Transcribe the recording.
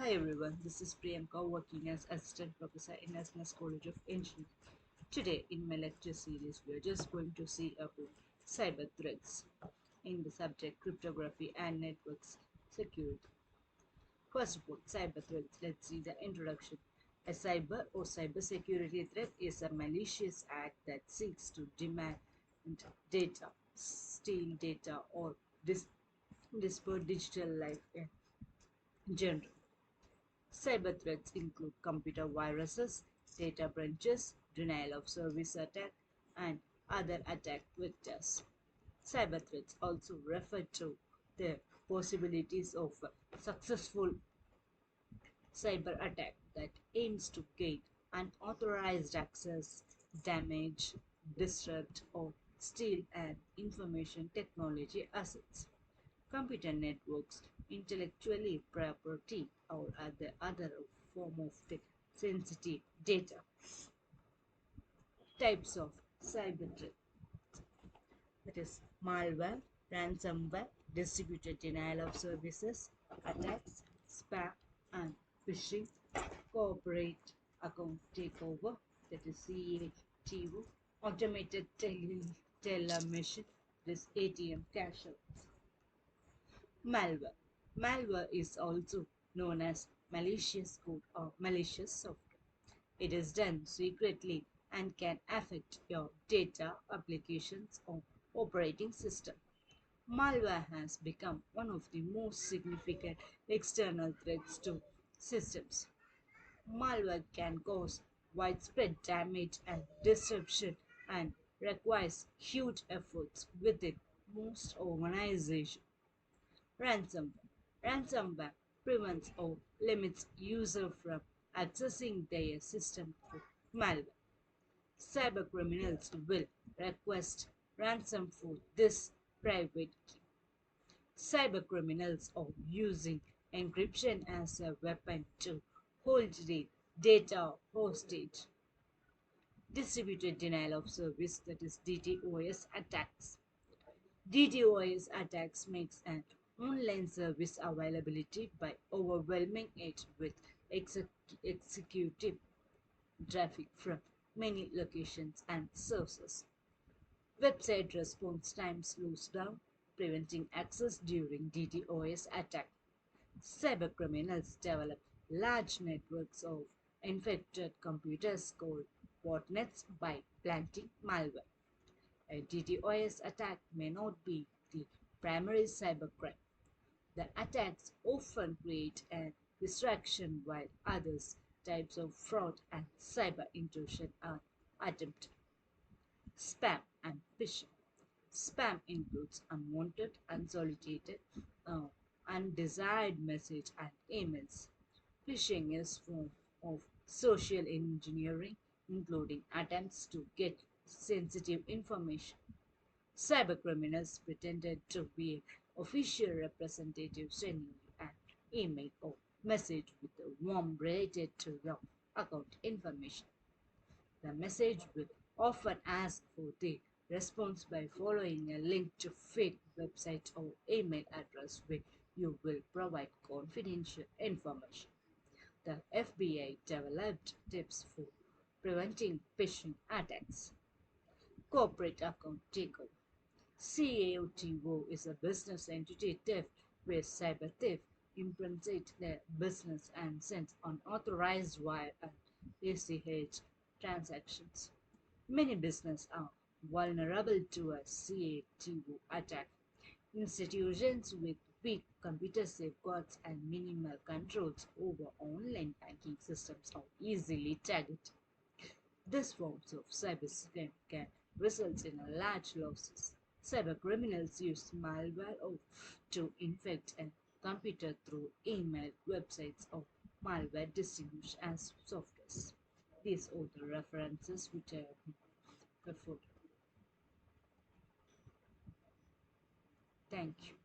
Hi everyone, this is Priyanka working as Assistant Professor in SNS College of Engineering. Today in my lecture series, we are just going to see about cyber threats in the subject cryptography and networks security. First of all, cyber threats. Let's see the introduction. A cyber or cybersecurity threat is a malicious act that seeks to demand data, steal data, or disturb digital life in general. Cyber threats include computer viruses, data breaches, denial of service attack, and other attack vectors. Cyber threats also refer to the possibilities of a successful cyber attack that aims to gain unauthorized access, damage, disrupt, or steal an information technology assets. Computer networks, intellectually property, or other form of sensitive data. Types of cyber threat, that is malware, ransomware, distributed denial of services, attacks, spam and phishing, corporate account takeover, that is CATO, automated teller machine, that is ATM cash outs. Malware. Malware is also known as malicious code or malicious software. It is done secretly and can affect your data, applications, or operating system. Malware has become one of the most significant external threats to systems. Malware can cause widespread damage and disruption and requires huge efforts within most organizations. Ransomware. Ransomware prevents or limits user from accessing their system through malware. Cybercriminals will request ransom for this private key. Cybercriminals are using encryption as a weapon to hold the data hostage. Distributed denial of service, that is DDoS attacks. DDoS attacks makes an online service availability by overwhelming it with executive traffic from many locations and sources. Website response time slows down, preventing access during DDoS attack. Cybercriminals develop large networks of infected computers called botnets by planting malware. A DDoS attack may not be the primary cybercrime. The attacks often create a distraction while others types of fraud and cyber intrusion are attempted. Spam and phishing. Spam includes unwanted, unsolicited, uh, undesired message and emails. Phishing is form of social engineering, including attempts to get sensitive information. Cybercriminals pretended to be official representatives sending you an email or message with a worm related to your account information. The message will often ask for the response by following a link to fake website or email address where you will provide confidential information. The FBI developed tips for preventing phishing attacks. Corporate account takeover. CAOTO is a business entity theft where cyber theft impersonate their business and sends unauthorized wire and ACH transactions. Many businesses are vulnerable to a CATO attack. Institutions with weak computer safeguards and minimal controls over online banking systems are easily targeted. This forms of cyberscam can result in large losses. Cybercriminals use malware to infect a computer through email, websites, or malware distribution as softwares. These are the references which I have before. Thank you.